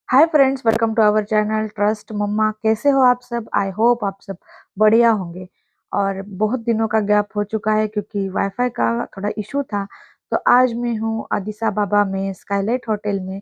Hi friends, welcome to our channel Trust Mamma. कैसे हो आप सब? आई होप आप सब बढ़िया होंगे। और बहुत दिनों का गैप हो चुका है क्योंकि वाईफाई का थोड़ा इशू था। तो आज मैं हूँ अदिस अबाबा में स्काईलाइट होटल में।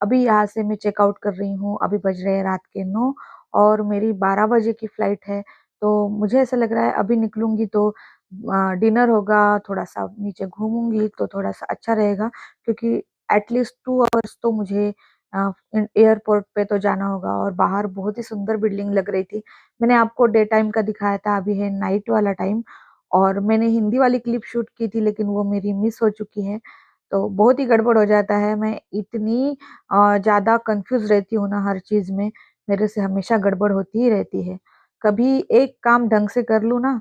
अभी यहाँ से मैं चेकआउट कर रही हूँ। अभी बज रहे हैं रात के 9 और मेरी 12 बजे की फ्लाइट है। तो मुझे ऐसा लग रहा है अभी निकलूंगी तो डिनर होगा, थोड़ा सा नीचे घूमूंगी तो थोड़ा सा अच्छा रहेगा, क्योंकि एटलीस्ट 2 आवर्स तो मुझे एयरपोर्ट पे तो जाना होगा। और बाहर बहुत ही सुंदर बिल्डिंग लग रही थी। मैंने आपको डे टाइम का दिखाया था, अभी है नाइट वाला टाइम। और मैंने हिंदी वाली क्लिप शूट की थी लेकिन वो मेरी मिस हो चुकी है। तो बहुत ही गड़बड़ हो जाता है। मैं इतनी ज्यादा कंफ्यूज रहती हूँ ना हर चीज में। मेरे से हमेशा गड़बड़ होती ही रहती है। कभी एक काम ढंग से कर लूँ ना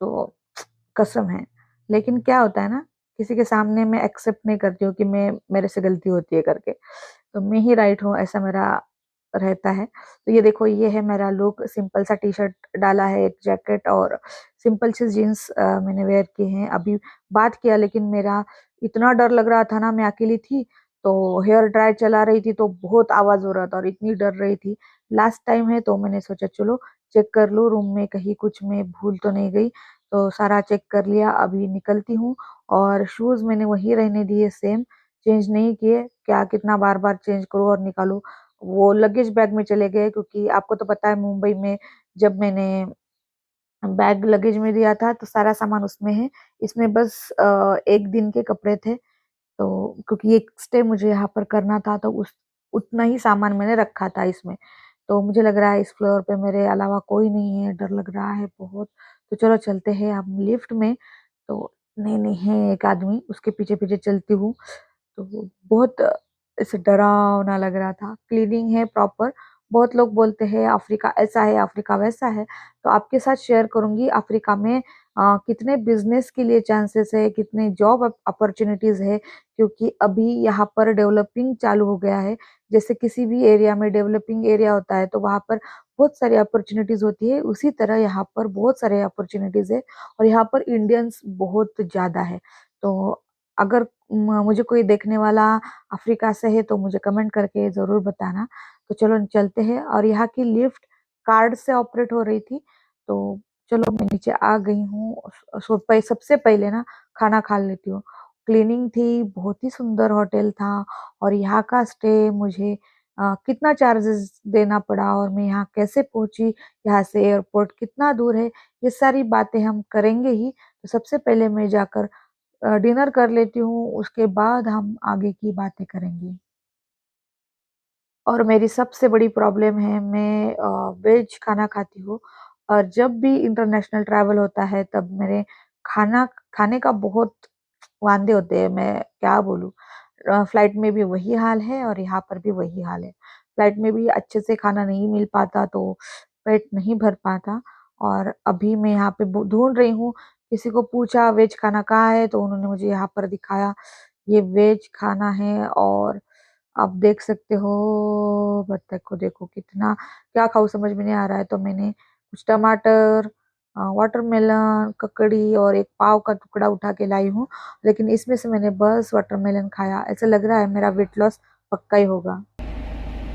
तो कसम है। लेकिन क्या होता है ना, किसी के सामने मैं एक्सेप्ट नहीं करती हूँ कि मैं मेरे से गलती होती है करके। तो मैं ही राइट हूँ ऐसा मेरा रहता है। तो ये देखो, ये है मेरा लुक। सिंपल सा टी शर्ट डाला है, एक जैकेट और सिंपल सी जीन्स मैंने वेयर की है। अभी बात किया लेकिन मेरा इतना डर लग रहा था ना, मैं अकेली थी तो हेयर ड्रायर चला रही थी तो बहुत आवाज हो रहा था और इतनी डर रही थी। लास्ट टाइम है तो मैंने सोचा चलो चेक कर लूँ रूम में कहीं कुछ मैं भूल तो नहीं गई। तो सारा चेक कर लिया, अभी निकलती हूँ। और शूज मैंने वही रहने दिए सेम, चेंज नहीं किए। क्या कितना बार बार चेंज करूँ और निकालूं। वो लगेज बैग में चले गए, क्योंकि आपको तो पता है मुंबई में जब मैंने बैग लगेज में दिया था तो सारा सामान उसमें है। इसमें बस एक दिन के कपड़े थे। तो क्योंकि एक स्टे मुझे यहाँ पर करना था तो उस उतना ही सामान मैंने रखा था इसमें। तो मुझे लग रहा है इस फ्लोर पे मेरे अलावा कोई नहीं है, डर लग रहा है बहुत। तो चलो चलते हैं हम लिफ्ट में। तो नहीं नहीं है एक आदमी, उसके पीछे पीछे चलती हूँ। तो वो बहुत ऐसे डरावना लग रहा था। क्लीनिंग है प्रॉपर। बहुत लोग बोलते हैं अफ्रीका ऐसा है, अफ्रीका वैसा है। तो आपके साथ शेयर करूंगी अफ्रीका में कितने बिजनेस के लिए चांसेस है, कितने जॉब अपॉर्चुनिटीज है। क्योंकि अभी यहाँ पर डेवलपिंग चालू हो गया है। जैसे किसी भी एरिया में डेवलपिंग एरिया होता है तो वहां पर बहुत सारी अपॉर्चुनिटीज होती है, उसी तरह यहाँ पर बहुत सारे अपॉर्चुनिटीज है। और यहाँ पर इंडियंस बहुत ज्यादा है। तो अगर मुझे कोई देखने वाला अफ्रीका से है तो मुझे कमेंट करके जरूर बताना। तो चलो चलते हैं। और यहाँ की लिफ्ट कार्ड से ऑपरेट हो रही थी। तो चलो मैं नीचे आ गई हूँ। सबसे पहले ना खाना खा लेती हूँ। क्लीनिंग थी, बहुत ही सुंदर होटल था। और यहाँ का स्टे मुझे कितना चार्जेस देना पड़ा और मैं यहाँ कैसे पहुंची, यहाँ से एयरपोर्ट कितना दूर है, ये सारी बातें हम करेंगे ही। तो सबसे पहले मैं जाकर डिनर कर लेती हूँ, उसके बाद हम आगे की बातें करेंगे। और मेरी सबसे बड़ी प्रॉब्लम है, मैं वेज खाना खाती हूँ। और जब भी इंटरनेशनल ट्रैवल होता है तब मेरे खाना खाने का बहुत वांदे होते हैं। मैं क्या बोलूँ, फ्लाइट में भी वही हाल है और यहाँ पर भी वही हाल है। फ्लाइट में भी अच्छे से खाना नहीं मिल पाता तो पेट नहीं भर पाता। और अभी मैं यहाँ पे ढूंढ रही हूँ। किसी को पूछा वेज खाना कहाँ है तो उन्होंने मुझे यहाँ पर दिखाया। ये वेज खाना है। और आप देख सकते हो बत्तख को, देखो कितना, क्या खाऊं समझ में नहीं आ रहा है। तो मैंने कुछ टमाटर, वाटरमेलन, ककड़ी और एक पाव का टुकड़ा उठा के लाई हूँ। लेकिन इसमें से मैंने बस वाटरमेलन खाया। ऐसा लग रहा है मेरा वेट लॉस पक्का ही होगा।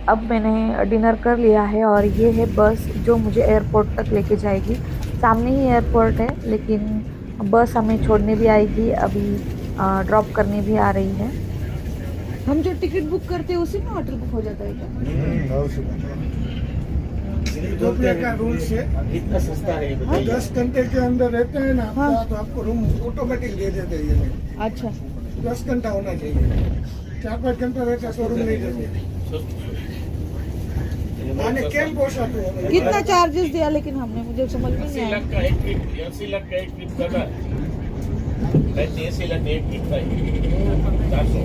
अब मैंने डिनर कर लिया है और ये है बस जो मुझे एयरपोर्ट तक लेके जाएगी। सामने ही एयरपोर्ट है लेकिन बस हमें छोड़ने भी आएगी, अभी ड्रॉप करने भी आ रही है। हम जो टिकट बुक करते हैं उसी में होटल बुक हो जाता है क्या? इथियोपिया का रूल से इतना सस्ता है हाँ, 10 घंटे के अंदर रहते हैं ना हाँ। तो आपको रूम ऑटोमेटिक दे देते हैं। ये अच्छा। 10 घंटा होना चाहिए। 4-5 घंटा रहता है तो रूम नहीं देते। मैंने कैंप पोषा तो कितना चार्जेस दिया लेकिन हमने, मुझे समझ में 80 नहीं लाख आया। का एक ट्रिप, 80 लाख का एक ट्रिप कर रहा है। 80 लाख एक ट्रिप का ही 400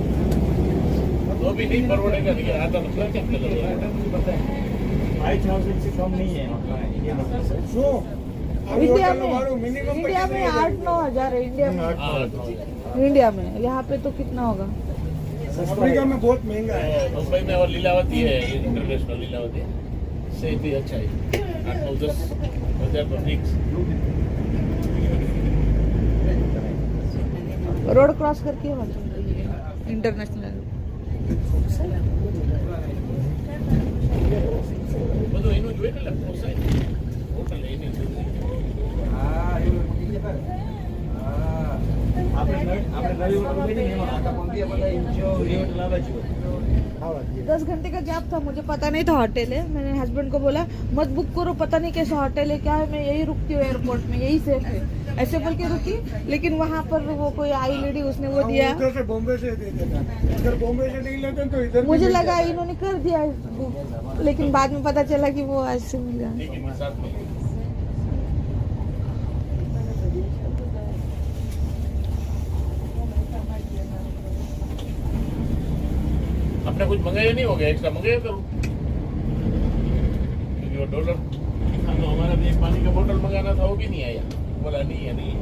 तो भी नहीं परवड़ेगा। नहीं आता तो क्या करेगा? 5,000 से कम नहीं है ये मतलब जो इंडिया में मिनिमम इंडिया में 8-9 हजार है इंडिया में। इंडिया में यहाँ पे तो कितना होगा? अफ्रीका में बहुत महंगा है। मुंबई में और लीलावती है, इंटरनेशनल लीलावती से भी अच्छा है। 8-9-10 हजार पर फिक्स। रोड क्रॉस करके इंटरनेशनल। 10 घंटे का गैप था, मुझे पता नहीं था होटल है। मैंने हस्बैंड को बोला मत बुक करो, पता नहीं कैसा होटल है क्या है, मैं यही रुकती हूँ एयरपोर्ट में, यही सेफ है, ऐसे बोल के रुकी। लेकिन वहाँ पर वो कोई आई लेडी, उसने वो दिया, उधर से बॉम्बे से दे देता, अगर बॉम्बे से नहीं लेते तो इधर भी मुझे मिल लगा जाता। इन्होंने कर दिया बुक, लेकिन बाद में पता चला कि वो आज से मिल गया। लेकिन साथ में अपने कुछ मंगाया नहीं हो गया, एक्स्ट्रा मंगाया करो, क्योंकि वो डॉलर तो हमारा भी एक पानी का बोतल मंगाना था, वो भी नहीं आया, बोला नहीं है नहीं है।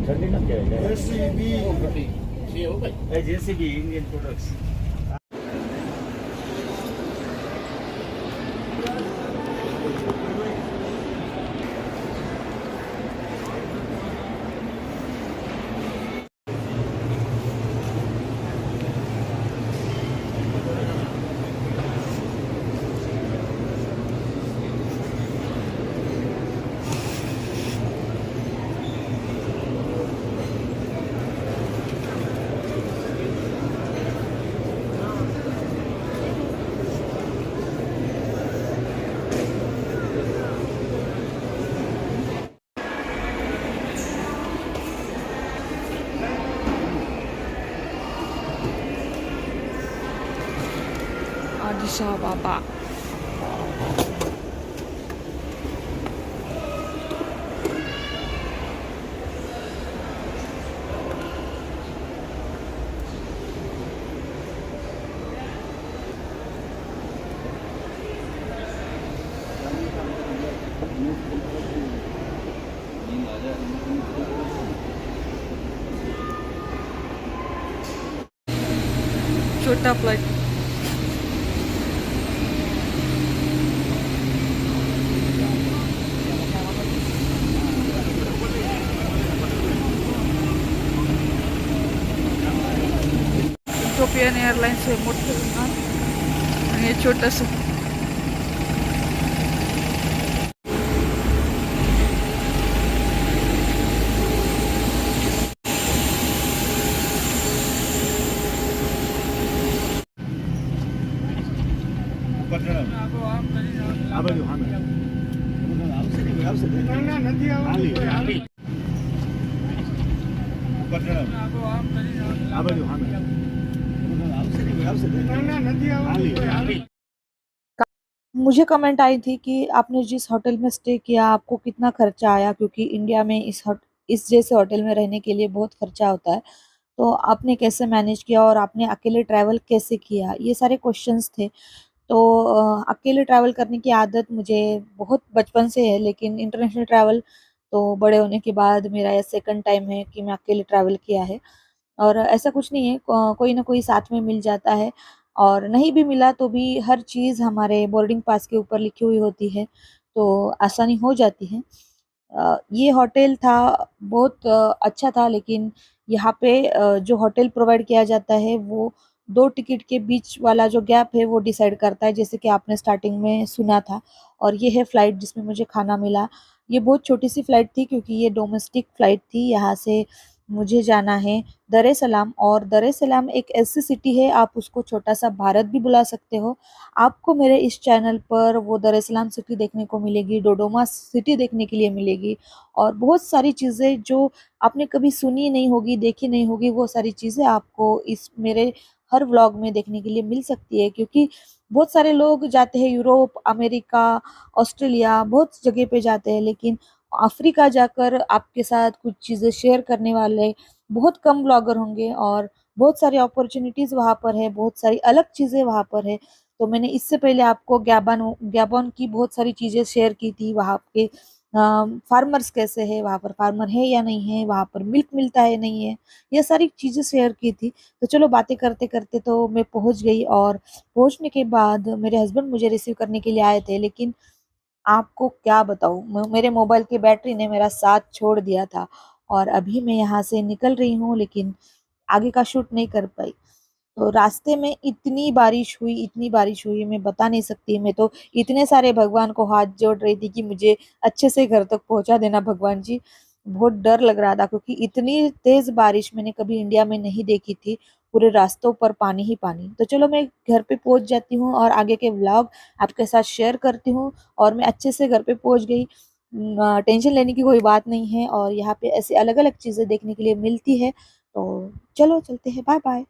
ठंडी ना क्या है SCB ये हो भाई JCB Indian products. Addis Ababa। छोटा फ्लाइट। इथियोपियन एअरलाइन्स हे मोठं विमान आणि हे छोटंसं। ના નથી આવવાનું. ના નથી આવવાનું. मुझे कमेंट आई थी कि आपने जिस होटल में स्टे किया आपको कितना खर्चा आया, क्योंकि इंडिया में इस जैसे होटल में रहने के लिए बहुत खर्चा होता है, तो आपने कैसे मैनेज किया और आपने अकेले ट्रैवल कैसे किया, ये सारे क्वेश्चंस थे। तो अकेले ट्रैवल करने की आदत मुझे बहुत बचपन से है, लेकिन इंटरनेशनल ट्रैवल तो बड़े होने के बाद मेरा ये सेकंड टाइम है कि मैं अकेले ट्रैवल किया है। और ऐसा कुछ नहीं है, कोई ना कोई साथ में मिल जाता है, और नहीं भी मिला तो भी हर चीज़ हमारे बोर्डिंग पास के ऊपर लिखी हुई होती है, तो आसानी हो जाती है। ये होटल था, बहुत अच्छा था, लेकिन यहाँ पे जो होटल प्रोवाइड किया जाता है वो 2 टिकट के बीच वाला जो गैप है वो डिसाइड करता है, जैसे कि आपने स्टार्टिंग में सुना था। और ये है फ्लाइट जिसमें मुझे खाना मिला। ये बहुत छोटी-सी फ्लाइट थी, क्योंकि ये डोमेस्टिक फ्लाइट थी। यहाँ से मुझे जाना है दर ए सलाम, और दर ए सलाम एक ऐसी सिटी है, आप उसको छोटा-सा भारत भी बुला सकते हो। आपको मेरे इस चैनल पर वो दर ए सलाम सिटी देखने को मिलेगी, डोडोमा सिटी देखने के लिए मिलेगी, और बहुत सारी चीज़ें जो आपने कभी सुनी नहीं होगी, देखी नहीं होगी, वो सारी चीज़ें आपको इस मेरे हर व्लॉग में देखने के लिए मिल सकती है। क्योंकि बहुत सारे लोग जाते हैं यूरोप, अमेरिका, ऑस्ट्रेलिया, बहुत जगह पे जाते हैं, लेकिन अफ्रीका जाकर आपके साथ कुछ चीज़ें शेयर करने वाले बहुत कम ब्लॉगर होंगे, और बहुत सारी अपॉर्च्युनिटीज़ वहाँ पर है, बहुत सारी अलग चीज़ें वहाँ पर है। तो मैंने इससे पहले आपको गैबॉन की बहुत सारी चीज़ें शेयर की थी, वहाँ के फार्मर्स कैसे हैं, वहाँ पर फार्मर है या नहीं है, वहाँ पर मिल्क मिलता है नहीं है, ये सारी चीज़ें शेयर की थी। तो चलो बातें करते-करते तो मैं पहुँच गई, और पहुँचने के बाद मेरे हस्बैंड मुझे रिसीव करने के लिए आए थे, लेकिन आपको क्या बताऊँ, मेरे मोबाइल की बैटरी ने मेरा साथ छोड़ दिया था, और अभी मैं यहाँ से निकल रही हूँ, लेकिन आगे का शूट नहीं कर पाई। तो रास्ते में इतनी बारिश हुई, मैं बता नहीं सकती। मैं तो इतने सारे भगवान को हाथ जोड़ रही थी कि मुझे अच्छे से घर तक पहुंचा देना भगवान जी। बहुत डर लग रहा था क्योंकि इतनी तेज बारिश मैंने कभी इंडिया में नहीं देखी थी। पूरे रास्तों पर पानी ही पानी। तो चलो मैं घर पे पहुंच जाती हूँ और आगे के व्लॉग आपके साथ शेयर करती हूँ। और मैं अच्छे से घर पे पहुंच गई। टेंशन लेने की कोई बात नहीं है और यहाँ पे ऐसे अलग अलग चीज़ें देखने के लिए मिलती है। तो चलो चलते हैं, बाय बाय।